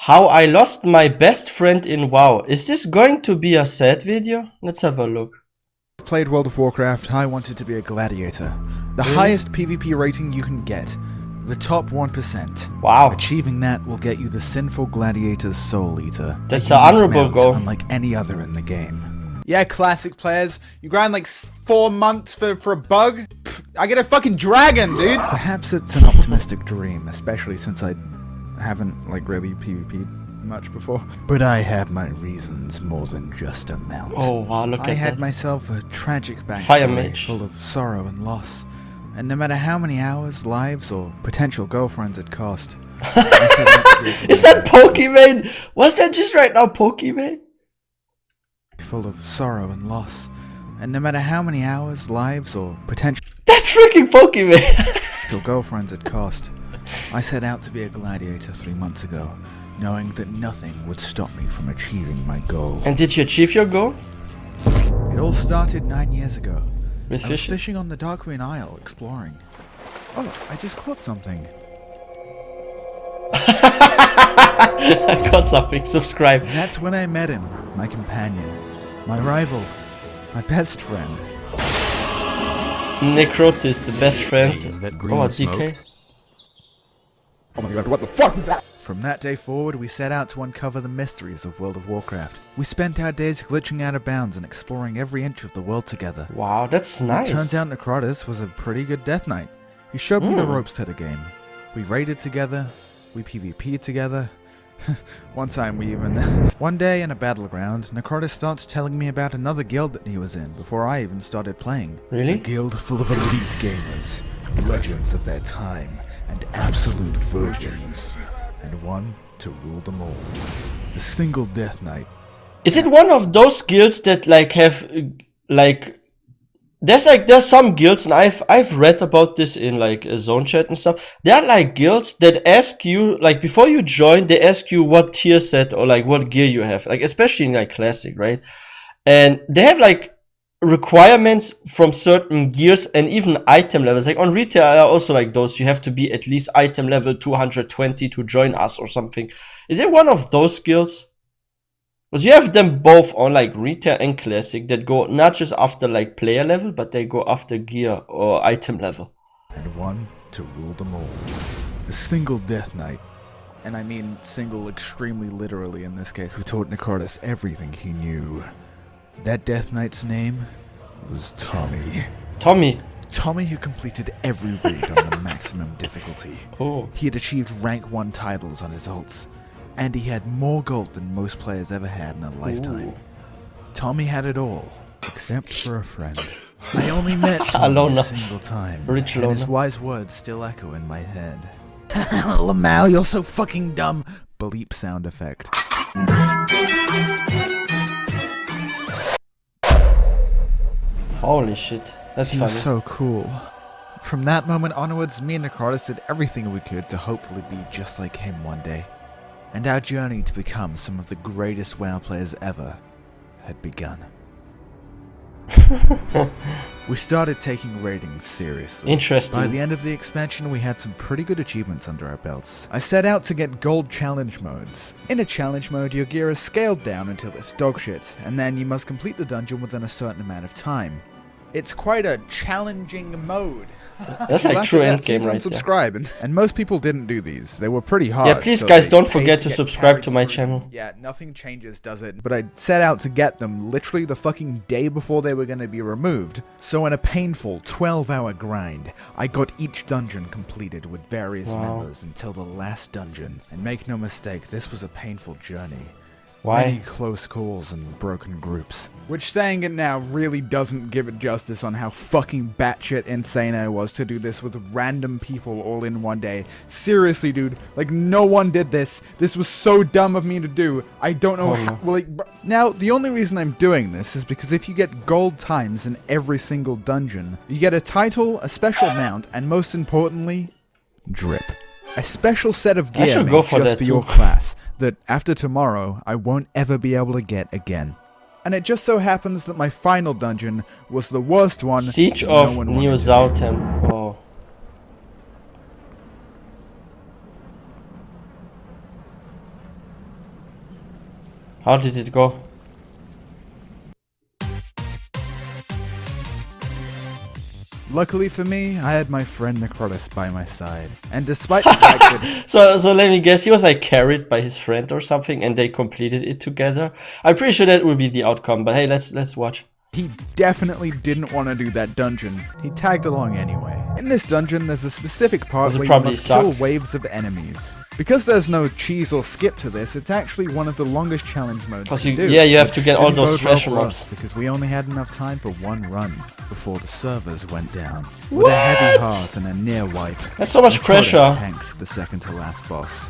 How I lost my best friend in WoW. Is this going to be a sad video? Let's have a look. Played World of Warcraft, I wanted to be a gladiator. The highest PvP rating you can get. The top 1%. Wow. Achieving that will get you the Sinful Gladiator's Soul Eater. That's an honorable goal. Unlike any other in the game. Yeah, classic players. You grind like 4 months for a bug? Pfft, I get a fucking dragon, dude! Perhaps it's an optimistic dream, especially since I haven't like really PvP'd much before. But I had my reasons more than just a mount. Oh wow, look at that. I had myself a tragic Fire backstory mage. full of sorrow and loss. And no matter how many hours, lives, or potential girlfriends it cost. Is that Pokemon? Was that just right now Pokemon? Full of sorrow and loss. And no matter how many hours, lives, or potential That's freaking Pokemon! girlfriends it cost. I set out to be a gladiator 3 months ago, knowing that nothing would stop me from achieving my goal. And did you achieve your goal? It all started 9 years ago. With I was fishing? fishing on the Darkwind Isle, exploring. Oh, I just caught something. I got something, subscribe. And that's when I met him, my companion, my rival, my best friend. Necrotis, the best friend. Is that green Oh, smoke? DK. Oh my god, what the fuck is that? From that day forward, we set out to uncover the mysteries of World of Warcraft. We spent our days glitching out of bounds and exploring every inch of the world together. Wow, that's nice. Turns out Necrotis was a pretty good Death Knight. He showed me the ropes to the game. We raided together, we PvP'd together. One time we even... One day in a battleground, Necrotis starts telling me about another guild that he was in before I even started playing. Really? A guild full of elite gamers, legends of their time, and absolute virgins. And one to rule them all. A single Death Knight. Is it one of those guilds that like have like there's some guilds, and I've read about this in like a zone chat and stuff. There are like guilds that ask you, like before you join, they ask you what tier set or like what gear you have, like especially in like classic, right? And they have like requirements from certain gears and even item levels. Like on retail are also like those, you have to be at least item level 220 to join us or something. Is it one of those guilds? Because you have them both on like retail and classic that go not just after like player level, but they go after gear or item level. And one to rule them all. A single Death Knight, and I mean single extremely literally in this case, who taught Necrotis everything he knew. That Death Knight's name was Tommy. Tommy. Tommy who completed every raid on the maximum difficulty. Oh. He had achieved rank 1 titles on his ults, and he had more gold than most players ever had in a lifetime. Ooh. Tommy had it all, except for a friend. I only met Tommy Loner. a single time, Rich and his loner. wise words still echo in my head. Lamau, you're so fucking dumb! Bleep sound effect. Holy shit. That's He funny. was so cool. From that moment onwards, me and Necrotis did everything we could to hopefully be just like him one day. And our journey to become some of the greatest WoW players ever had begun. We started taking raiding seriously. Interesting. By the end of the expansion, we had some pretty good achievements under our belts. I set out to get gold challenge modes. In a challenge mode, your gear is scaled down until it's dogshit, and then you must complete the dungeon within a certain amount of time. It's quite a challenging mode. That's like true endgame right there. Subscribe, and most people didn't do these. They were pretty hard. Yeah, please so guys, they don't paid forget to get subscribe carried to my through. channel. Yeah, nothing changes, does it? But I set out to get them literally the fucking day before they were going to be removed. So in a painful 12-hour grind, I got each dungeon completed with various members until the last dungeon. And make no mistake, this was a painful journey. Many Why? close calls and broken groups. Which, saying it now, really doesn't give it justice on how fucking batshit insane I was to do this with random people all in one day. Seriously, dude, like, no one did this. This was so dumb of me to do. I don't know how, like, now, the only reason I'm doing this is because if you get gold times in every single dungeon, you get a title, a special mount, and most importantly, drip. A special set of gear should made go for just that for your too. class that after tomorrow I won't ever be able to get again. And it just so happens that my final dungeon was the worst one. Siege that of no one New wanted to do. Zaltem. Oh. How did it go? Luckily for me, I had my friend Necrotis by my side. And despite the fact that So let me guess, he was like carried by his friend or something, and they completed it together. I'm pretty sure that will be the outcome. But hey, let's watch. he definitely didn't want to do that dungeon, he tagged along anyway. In this dungeon, there's a specific part It where you probably must kill sucks. waves of enemies. Because there's no cheese or skip to this, it's actually one of the longest challenge modes Because to you, do. yeah, you have to which get all didn't those bode well treasure for mobs. us, because we only had enough time for one run before the servers went down. With a heavy What? heart and a near wipe, That's so much Necrotis pressure. tanked the second to last boss.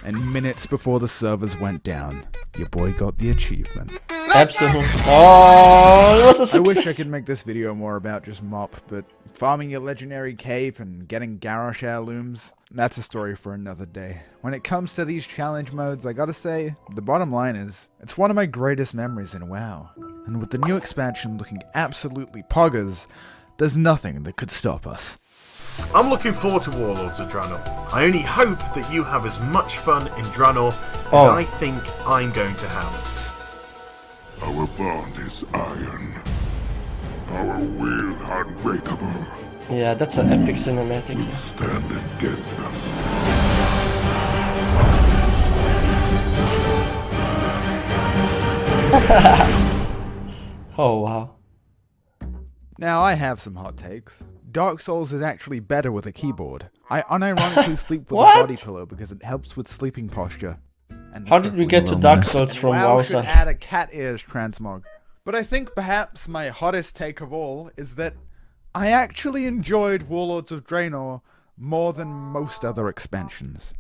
And minutes before the servers went down, your boy got the achievement. Absolutely. Oh, it was a I success. wish I could make this video more about just mop, but farming your legendary cape and getting Garrosh heirlooms, that's a story for another day. When it comes to these challenge modes, I gotta say, the bottom line is, it's one of my greatest memories in WoW. And with the new expansion looking absolutely poggers, there's nothing that could stop us. I'm looking forward to Warlords of Draenor. I only hope that you have as much fun in Draenor as Oh. I think I'm going to have. Our bond is iron. Our will unbreakable. Yeah, that's an epic cinematic. Stand against us. Oh wow. Now, I have some hot takes. Dark Souls is actually better with a keyboard. I unironically sleep with What? a body pillow because it helps with sleeping posture. And How did we get to Dark Souls from WoW WoW? should add a cat ears transmog. But I think perhaps my hottest take of all is that I actually enjoyed Warlords of Draenor more than most other expansions.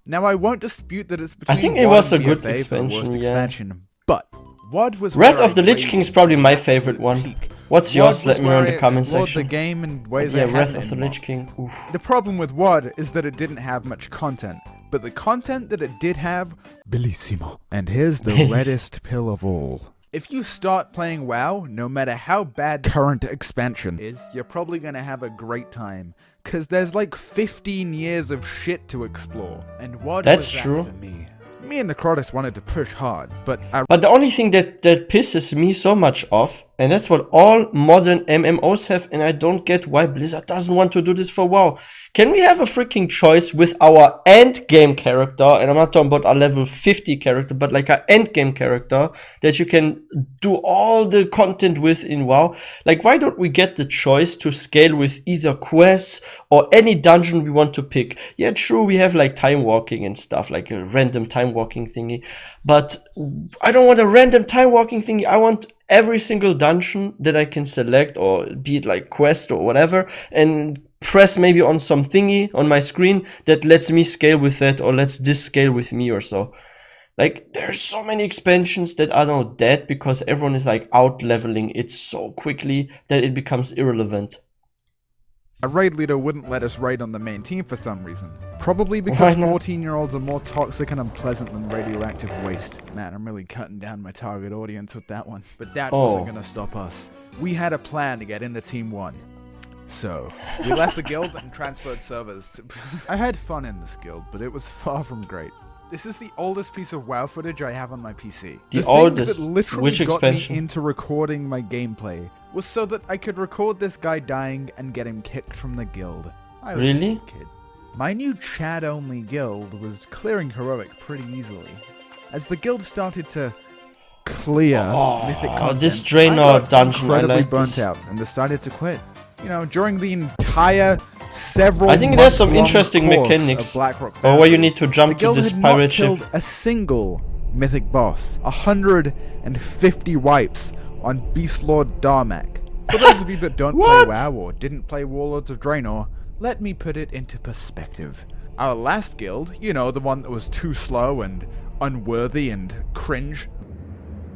Now, I won't dispute that it's between think it WoD was a and good BFA for the expansion, worst yeah. expansion, but WoD was Wrath where of the I Lich played King is at probably the my absolute favorite one. peak. What's WoD yours? Let was me know in where the I comment explored section. the game in ways Yeah, I Wrath hadn't of the in Lich WoD. King. Oof. The problem with WoD is that it didn't have much content, but the content that it did have, bellissimo. And here's the reddest pill of all. If you start playing WoW, no matter how bad current expansion is, you're probably gonna have a great time. Cause there's like 15 years of shit to explore. And WoD That's was that true. for me. Me and Necrotis wanted to push hard, but I But the only thing that pisses me so much off, and that's what all modern MMOs have, and I don't get why Blizzard doesn't want to do this for WoW. Can we have a freaking choice with our end game character, and I'm not talking about our level 50 character, but like our end game character that you can do all the content with in WoW? Like, why don't we get the choice to scale with either quests or any dungeon we want to pick? Yeah, true, we have like time walking and stuff, like a random time walking thingy, but I don't want a random time walking thingy. I want every single dungeon that I can select, or be it like quest or whatever, and press maybe on some thingy on my screen that lets me scale with that, or lets this scale with me or so. Like, there's so many expansions that are now dead because everyone is like out leveling it so quickly that it becomes irrelevant. a raid leader wouldn't let us raid on the main team for some reason. Probably Why because not? 14-year-olds are more toxic and unpleasant than radioactive waste. Man, I'm really cutting down my target audience with that one. But that wasn't gonna stop us. We had a plan to get into Team 1. So, we left the guild and transferred servers. I had fun in this guild, but it was far from great. This is the oldest piece of WoW footage I have on my PC. The thing oldest? that literally Which got expansion? me into recording my gameplay was so that I could record this guy dying and get him kicked from the guild. I was Really? a kid. My new chat-only guild was clearing heroic pretty easily. As the guild started to clear mythic content, this Draenor I got dungeon, I incredibly like burnt this. out and decided to quit. You know, during the entire several I think there's some month-long interesting course mechanics, of Blackrock or where you Foundry, need to the jump to guild this had pirate not ship. killed a single mythic boss. 150 wipes on Beast Lord Darmak. For those of you that don't play What? WoW or didn't play Warlords of Draenor, let me put it into perspective. Our last guild, you know, the one that was too slow and unworthy and cringe,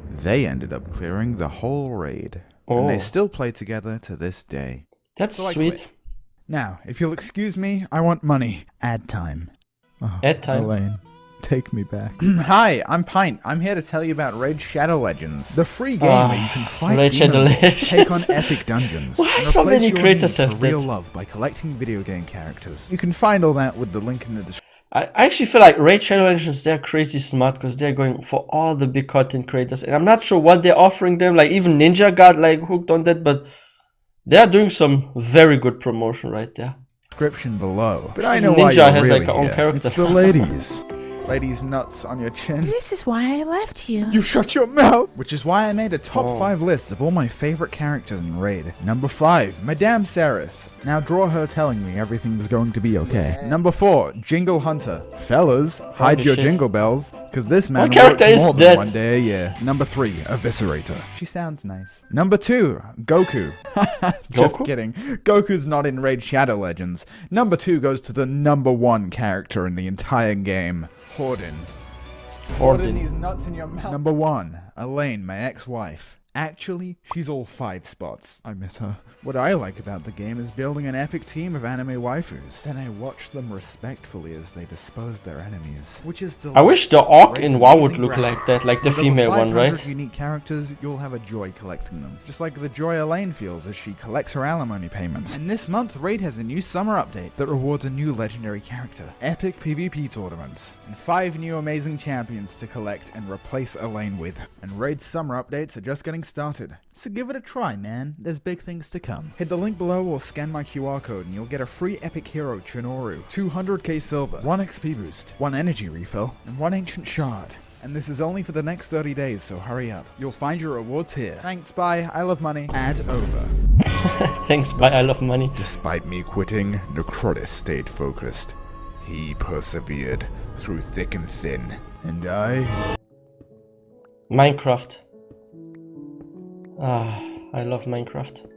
they ended up clearing the whole raid. And Oh. they still play together to this day. That's So I sweet. quit. Now, if you'll excuse me, I want money. Ad time. Oh, Ad time. Elaine, take me back. Hi, I'm Pint. I'm here to tell you about Raid Shadow Legends, the free game where you can fight Raid Shadow demons, Legends. take on epic dungeons, Why and so replace many your creators need have for real that? love by collecting video game characters. You can find all that with the link in the description. I actually feel like Raid Shadow Legends, they're crazy smart because they're going for all the big content creators, and I'm not sure what they're offering them. Like even Ninja got like hooked on that, but they're doing some very good promotion right there. Description below. But I Even know why Ninja you're has, really like, her own here. character. It's the ladies. Ladies nuts on your chin. This is why I left you. You shut your mouth! Which is why I made a top 5 list of all my favorite characters in Raid. Number 5, Madame Saris. Now draw her telling me everything's going to be okay. Number 4, Jingle Hunter. Fellas, hide your shit. jingle bells, cause this man My character works is more than dead. one day a year. Number 3, Eviscerator. She sounds nice. Number 2, Goku. Just Goku? kidding. Goku's not in Raid Shadow Legends. Number 2 goes to the number 1 character in the entire game, Horden. Horden. These nuts in your mouth. Number 1, Elaine, my ex-wife. Actually, she's all 5 spots. I miss her. What I like about the game is building an epic team of anime waifus. Then I watch them respectfully as they dispose their enemies, which is I wish the orc Raid's in WoW would amazing look graphics. like that, like the With over female one, 500 right? unique characters, you'll have a joy collecting them. Just like the joy Elaine feels as she collects her alimony payments. And this month, Raid has a new summer update that rewards a new legendary character, epic PvP tournaments, and 5 new amazing champions to collect and replace Elaine with. And Raid's summer updates are just getting started. So give it a try, man. There's big things to come. Hit the link below or scan my QR code and you'll get a free epic hero, Draenor, 200k silver, 1 XP boost, 1 energy refill, and 1 ancient shard. And this is only for the next 30 days, so hurry up. You'll find your rewards here. Thanks, bye, I love money. Ad over. Thanks, bye, I love money. Despite me quitting, Necrotis stayed focused. He persevered through thick and thin. And I... Minecraft. Ah, I love Minecraft.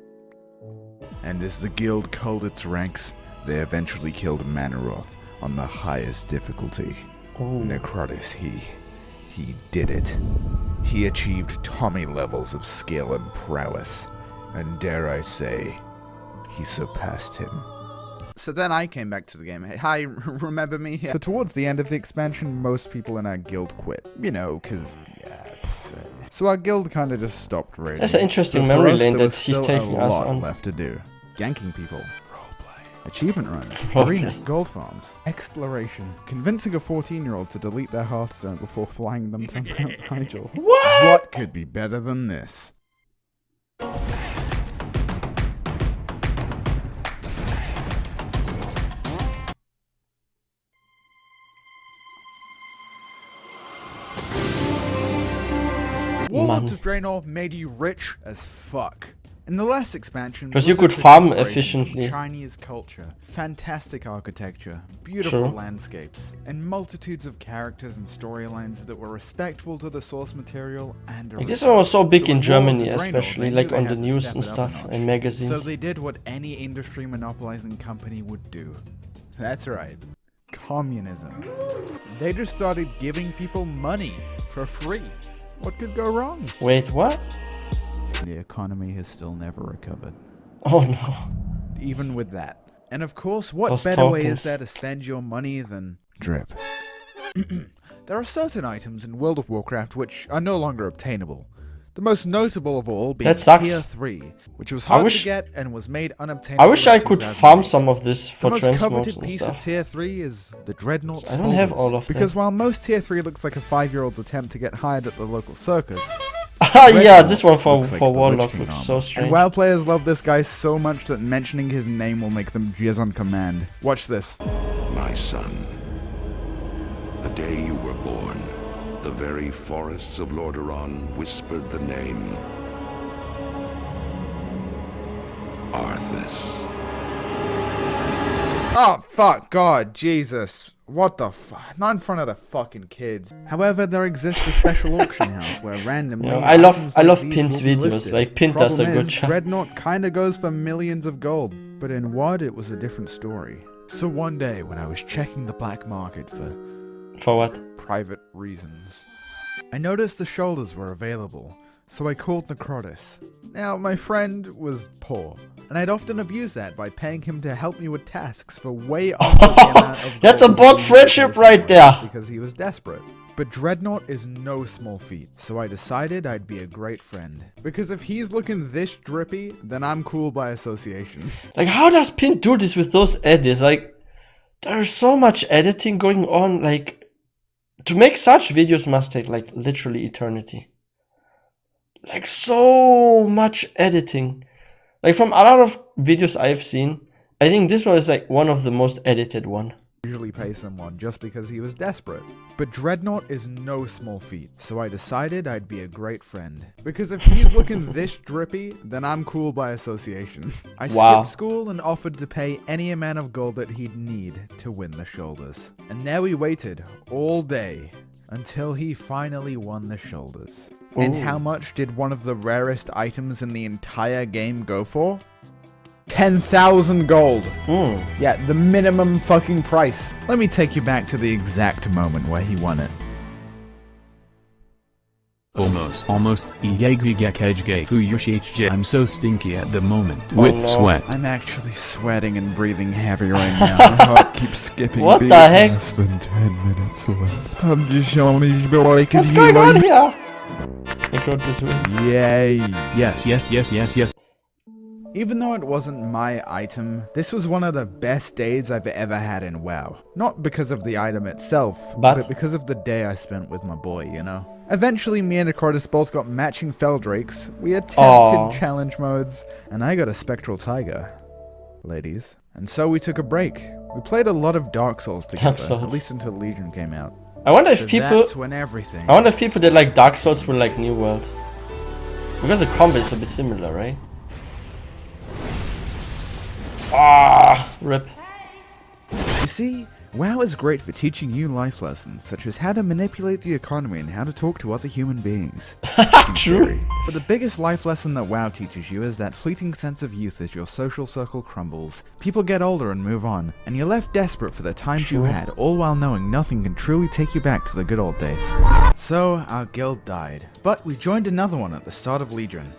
And as the guild culled its ranks, they eventually killed Manaroth on the highest difficulty. Ooh. Necrotis, he did it. He achieved Tommy levels of skill and prowess, and dare I say, he surpassed him. So then I came back to the game. Hey, hi, remember me? So towards the end of the expansion, most people in our guild quit. You know, cause, yeah. So our guild kind of just stopped raiding. That's an interesting So for memory us, lane there that was he's still taking a us lot on. left to do. Ganking people. Roleplay. Achievement runs. Roleplay. Arena. Gold farms. Exploration. Convincing a 14-year-old to delete their Hearthstone before flying them to Mount Nigel. What could be better than this? Warlords of Draenor made you rich as fuck. In the last expansion, 'Cause you Blizzard could took farm inspiration from efficiently. Chinese culture, fantastic architecture, beautiful True. landscapes, and multitudes of characters and storylines that were respectful to the source material and Like, this original. one was so big So in when Germany, Warlords of Draenor, especially, they like knew they on the had to news step and it up a stuff, notch. and So magazines. they did what any industry monopolizing company would do. That's right. Communism. They just started giving people money for free. What could go wrong? Wait, what? The economy has still never recovered. Oh no. Even with that. And of course, what Those better way tokens. is there to spend your money than drip? There are certain items in World of Warcraft which are no longer obtainable. The most notable of all being That sucks. Tier 3, which was hard wish- to get and was made unobtainable I wish in I could farm 2008. some of this The for most transmogs coveted and piece of stuff. Tier 3 is the Dreadnought I don't have Spaulders, all of them. because while most Tier 3 looks like a 5-year-old's attempt to get hired at the local circus, Ah, yeah, Dreadnought this one for looks like for the Warlock Lich King looks armor. so strange. And WoW players love this guy so much that mentioning his name will make them jizz on command. Watch this. My son, the day you were born, the very forests of Lordaeron whispered the name Arthas. Oh, fuck, God, Jesus. What the fuck? Not in front of the fucking kids. However, there exists a special auction house where randomly... You know, I love items like Pint's these will be videos. listed. Like, Pint does a Problem good is, job. Dreadnought kinda goes for millions of gold. But in WoD, it was a different story. So one day, when I was checking the black market for For what? private reasons, I noticed the shoulders were available, so I called Necrotis. Now, my friend was poor, and I'd often abuse that by paying him to help me with tasks for way under the amount of That's a gold bot he friendship paid right for there. because he was desperate. But Dreadnought is no small feat, so I decided I'd be a great friend. Because if he's looking this drippy, then I'm cool by association. Like, how does Pint do this with those edits? Like, there's so much editing going on. Like, to make such videos must take like literally eternity. Like, so much editing. Like, from a lot of videos I've seen, I think this one is like one of the most edited one. Usually pay someone just because he was desperate. But Dreadnought is no small feat, so I decided I'd be a great friend. Because if he's looking this drippy, then I'm cool by association. I Wow. skipped school and offered to pay any amount of gold that he'd need to win the shoulders. And there we waited all day until he finally won the shoulders. And Ooh. how much did one of the rarest items in the entire game go for? 10,000 gold. Yeah, the minimum fucking price. Let me take you back to the exact moment where he won it. Almost. I'm so stinky at the moment with no. sweat. I'm actually sweating and breathing heavy right now. My heart keeps skipping What beats. the heck? Less than 10 minutes left. I'm just only like What's going on here? I got this wins. Yay. Yes. Even though it wasn't my item, this was one of the best days I've ever had in WoW. Not because of the item itself, but because of the day I spent with my boy, you know? Eventually, me and Acrotis both got matching Feldrakes, we attempted challenge modes, and I got a Spectral Tiger, ladies. And so we took a break. We played a lot of Dark Souls together, at least until Legion came out. I wonder if So people... that's when everything... I wonder if people that like Dark Souls will like New World. Because the combat is a bit similar, right? Ah, rip. You see, WoW is great for teaching you life lessons, such as how to manipulate the economy and how to talk to other human beings. True. But the biggest life lesson that WoW teaches you is that fleeting sense of youth as your social circle crumbles. People get older and move on, and you're left desperate for the times you had, all while knowing nothing can truly take you back to the good old days. So, our guild died, but we joined another one at the start of Legion.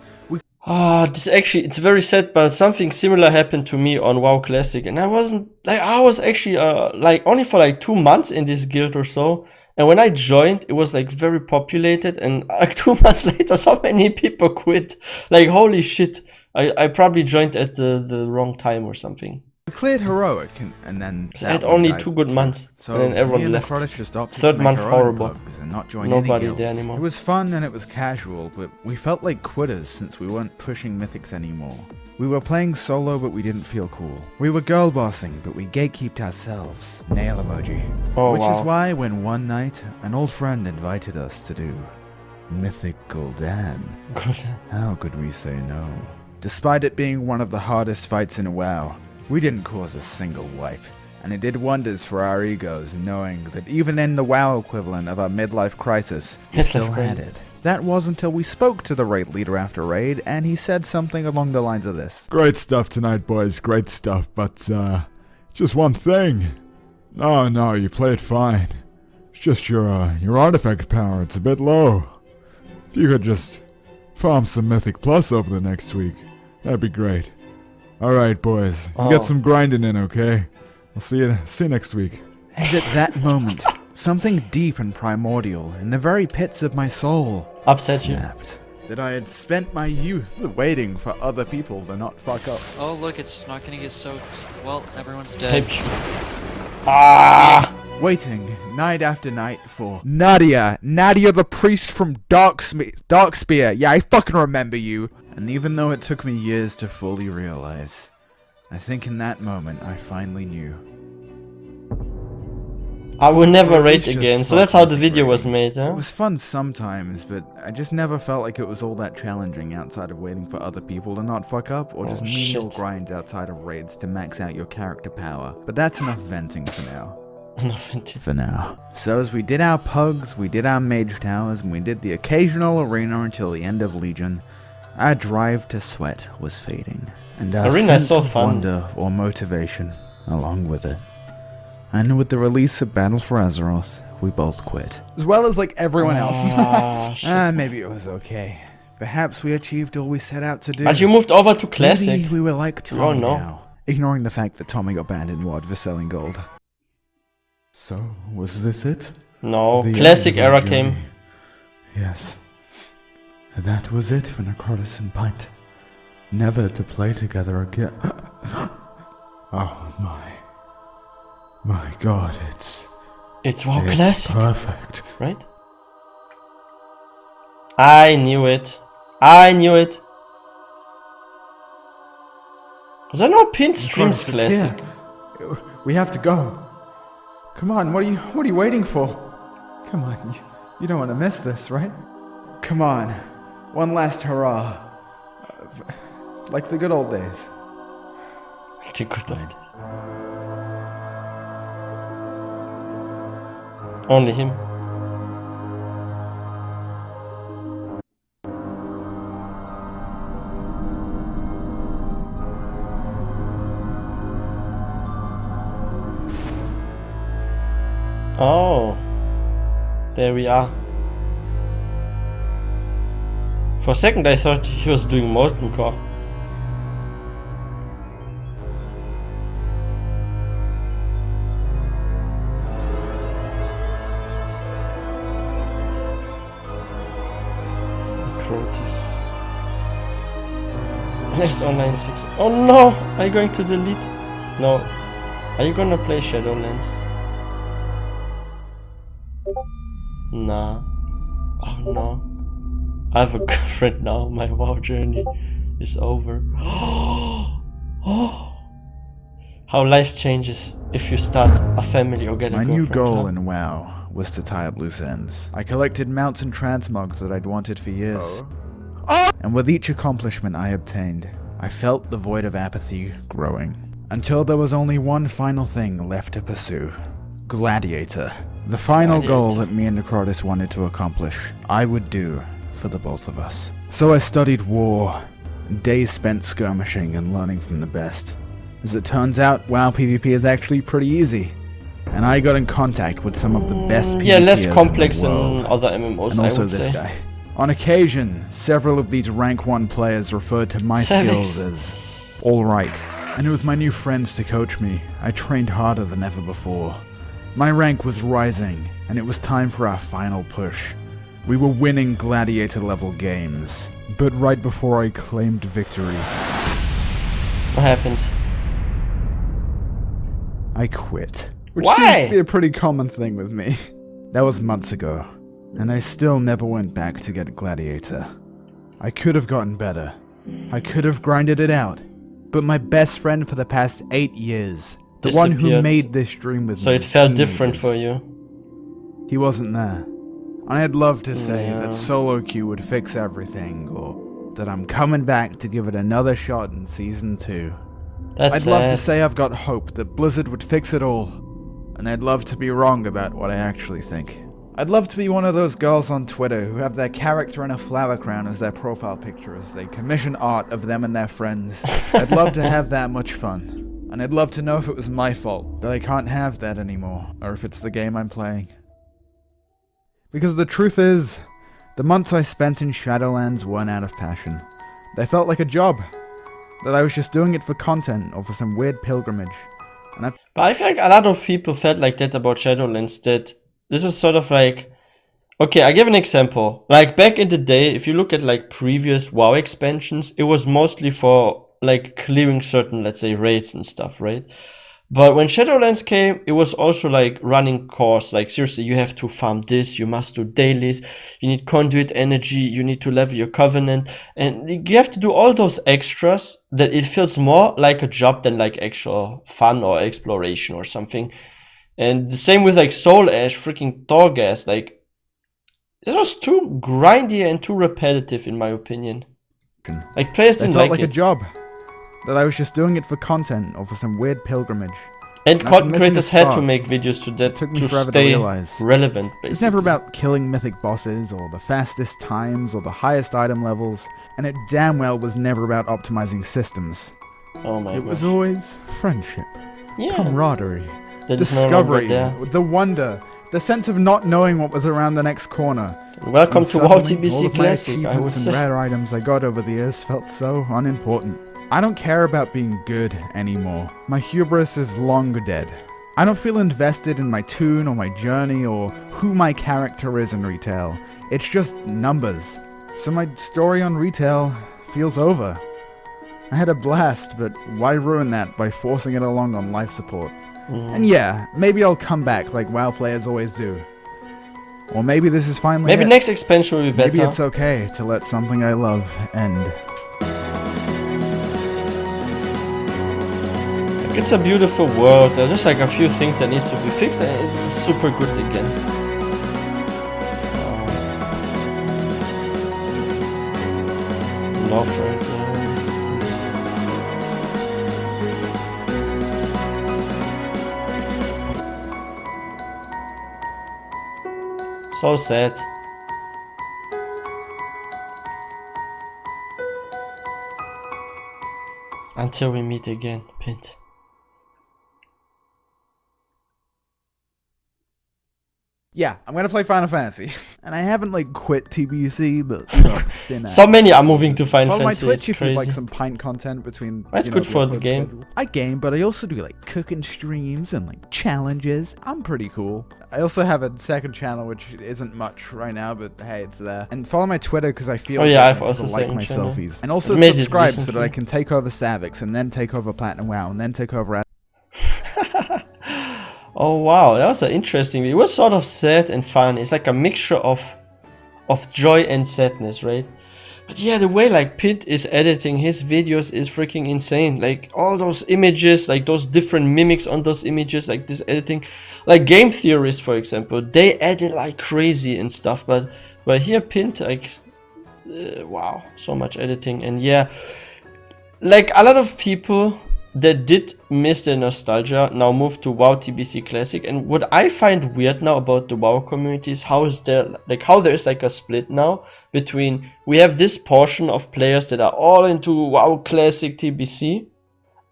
This actually, it's very sad, but something similar happened to me on WoW Classic, and I was actually, like, only for like 2 months in this guild or so, and when I joined, it was like very populated, and like 2 months later, so many people quit. Like, holy shit, I probably joined at the wrong time or something. We cleared Heroic, and then... I had only 2 good months, so and then everyone left. Third month, horrible. And not join Nobody any there guilds. anymore. It was fun and it was casual, but we felt like quitters since we weren't pushing mythics anymore. We were playing solo, but we didn't feel cool. We were girl bossing, but we gatekeeped ourselves. Nail emoji. Oh, Which wow. is why when one night, an old friend invited us to do Mythic Gul'dan, how could we say no? Despite it being one of the hardest fights in WoW, we didn't cause a single wipe, and it did wonders for our egos knowing that even in the WoW equivalent of our midlife crisis, we still had it. That was until we spoke to the raid leader after raid, and he said something along the lines of this. Great stuff tonight, boys. Great stuff, but, just one thing. No, you played fine. It's just your artifact power. It's a bit low. If you could just farm some Mythic Plus over the next week, that'd be great. Alright, boys. Get some grinding in, okay? I'll see you next week. And at that moment, something deep and primordial in the very pits of my soul Upset you. snapped. That I had spent my youth waiting for other people to not fuck up. Oh look, it's not gonna get soaked. Well, everyone's dead. Waiting night after night for Nadia the priest from Darkspear. Yeah, I fucking remember you. And even though it took me years to fully realize, I think in that moment I finally knew. I will never Or at rate least just again, so felt that's how the something video was rating. made, huh? It was fun sometimes, but I just never felt like it was all that challenging outside of waiting for other people to not fuck up, or just menial shit. grinds outside of raids to max out your character power. But that's enough venting for now. For now. So as we did our pugs, we did our mage towers, and we did the occasional arena until the end of Legion, our drive to sweat was fading. And our Arena is sense so of fun. wonder or motivation along with it. And with the release of Battle for Azeroth, we both quit. As well as like everyone else. Maybe it was okay. Perhaps we achieved all we set out to do. But you moved over to Classic. Maybe we were like Tommy Oh, no. now. Ignoring the fact that Tommy got banned in WoD for selling gold. So, was this it? No, The Classic end of our era came. journey? Yes. That was it for Necrotis and Pint. Never to play together again. Oh my. My god, It's WoW it's Classic, perfect. right? I knew it. I knew it. Was I know Pint streams Of course, it's Classic? here. We have to go. Come on, what are you waiting for? Come on, you don't want to miss this, right? Come on, one last hurrah. Like the good old days. The good old days. Only him. Oh, there we are. For a second I thought he was doing Molten Core. Proteus. Next online 6. Oh no! Are you going to delete? No. Are you gonna play Shadowlands? Nah. Oh no. I have a girlfriend now. My WoW journey is over. Oh. How life changes if you start a family or get a My girlfriend. new goal huh? in WoW was to tie up loose ends. I collected mounts and transmogs that I'd wanted for years. And with each accomplishment I obtained, I felt the void of apathy growing. Until there was only one final thing left to pursue. Gladiator. The final goal that me and Necrotis wanted to accomplish, I would do for the both of us. So I studied war, days spent skirmishing and learning from the best. As it turns out, WoW PvP is actually pretty easy. And I got in contact with some of the best PvPers yeah, less in complex the than world. other MMOs, And I also would this say. guy. On occasion, several of these rank 1 players referred to my skills as alright. And it was my new friends to coach me. I trained harder than ever before. My rank was rising, and it was time for our final push. We were winning gladiator level games. But right before I claimed victory, What happened? I quit. Which Why? seems to be a pretty common thing with me. That was months ago, and I still never went back to get Gladiator. I could have gotten better. I could have grinded it out. But my best friend for the past 8 years, the one who Disappeared. made this dream with So me, it felt he different was- for you. He wasn't there. I'd love to say Yeah. that solo queue would fix everything, or that I'm coming back to give it another shot in Season 2. That's I'd love to sad. say I've got hope that Blizzard would fix it all, and I'd love to be wrong about what I actually think. I'd love to be one of those girls on Twitter who have their character in a flower crown as their profile picture as they commission art of them and their friends. I'd love to have that much fun, and I'd love to know if it was my fault that I can't have that anymore, or if it's the game I'm playing. Because the truth is, the months I spent in Shadowlands weren't out of passion. They felt like a job. That I was just doing it for content or for some weird pilgrimage. But I feel like a lot of people felt like that about Shadowlands, that this was sort of like, okay, I give an example. Like back in the day, if you look at like previous WoW expansions, it was mostly for like clearing certain, let's say, raids and stuff, right? But when Shadowlands came, it was also like running cores. Like seriously, you have to farm this, you must do dailies, you need conduit energy, you need to level your covenant, and you have to do all those extras that it feels more like a job than like actual fun or exploration or something. And the same with like Soul Ash, freaking Thorghast, like this was too grindy and too repetitive in my opinion. Like players They didn't felt like like it. a job. That I was just doing it for content or for some weird pilgrimage. And I've been content missing creators the had to spark. make videos to that It took me to forever to stay realize. relevant, basically. It's never about killing mythic bosses or the fastest times or the highest item levels, and it damn well was never about optimizing systems. Oh my It was gosh. always friendship, Yeah. camaraderie, That is no longer discovery, there. the wonder, the sense of not knowing what was around the next corner. Welcome And to WoW suddenly, all TBC of my Classic, I would achievements and say. rare items I got over the years felt so unimportant. I don't care about being good anymore. My hubris is long dead. I don't feel invested in my tune or my journey or who my character is in retail. It's just numbers. So my story on retail feels over. I had a blast, but why ruin that by forcing it along on life support? And yeah, maybe I'll come back like WoW players always do. Or maybe this is finally Maybe it. next expansion will be better. Maybe it's okay to let something I love end. It's a beautiful world. There's just like a few things that needs to be fixed, and it's super good again. Love right there. So sad. Until we meet again, Pint. Yeah, I'm gonna play Final Fantasy. And I haven't like quit TBC, but you know, thin So out. many are moving to Final Follow my Fantasy. Twitch It's if you'd like crazy. some Pint content between. That's you know, good for the upload game. schedule. I game, but I also do like cooking streams and like challenges. I'm pretty cool. I also have a second channel which isn't much right now, but hey, it's there. And follow my Twitter because I feel Oh yeah, like I've people also like second my channel. selfies. And also Made it subscribe so that recently. I can take over Savix and then take over Platinum WoW and then take over. Oh wow, that was an interesting video. It was sort of sad and fun. It's like a mixture of joy and sadness, right? But yeah, the way like Pint is editing his videos is freaking insane. Like all those images, like those different mimics on those images, like this editing. Like game theorists, for example, they edit like crazy and stuff. But here Pint, like wow, so much editing. And yeah, like a lot of people that did miss the nostalgia now move to WoW TBC Classic. And what I find weird now about the WoW community is how there's like a split now between we have this portion of players that are all into WoW Classic TBC,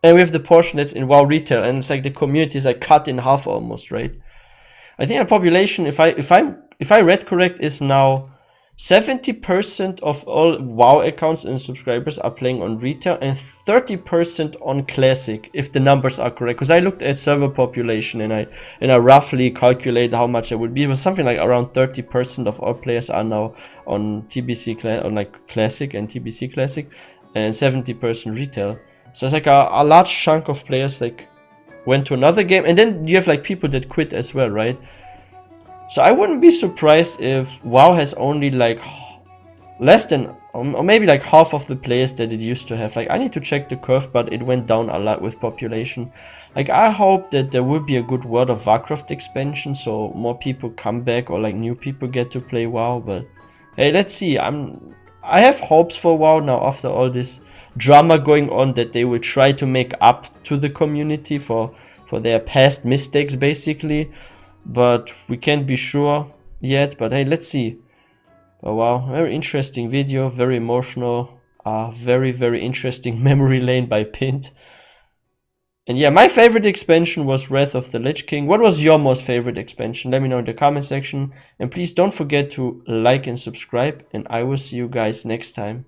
and we have the portion that's in WoW Retail, and it's like the community is like cut in half almost, right? I think the population, if I read correct, is now 70% of all WoW accounts and subscribers are playing on retail and 30% on classic, if the numbers are correct. Because I looked at server population and I roughly calculated how much it would be. It was something like around 30% of all players are now on TBC on like classic and TBC classic, and 70% retail. So it's like a large chunk of players like went to another game, and then you have like people that quit as well, right? So I wouldn't be surprised if WoW has only like less than, or maybe like half of the players that it used to have. Like I need to check the curve, but it went down a lot with population. Like I hope that there will be a good World of Warcraft expansion, so more people come back or like new people get to play WoW. But hey, let's see. I have hopes for WoW now after all this drama going on, that they will try to make up to the community for their past mistakes basically. But we can't be sure yet. But hey, let's see. Oh wow, very interesting video, very emotional, very, very interesting memory lane by Pint. And yeah, my favorite expansion was Wrath of the Lich King. What was your most favorite expansion? Let me know in the comment section. And please don't forget to like and subscribe. And I will see you guys next time.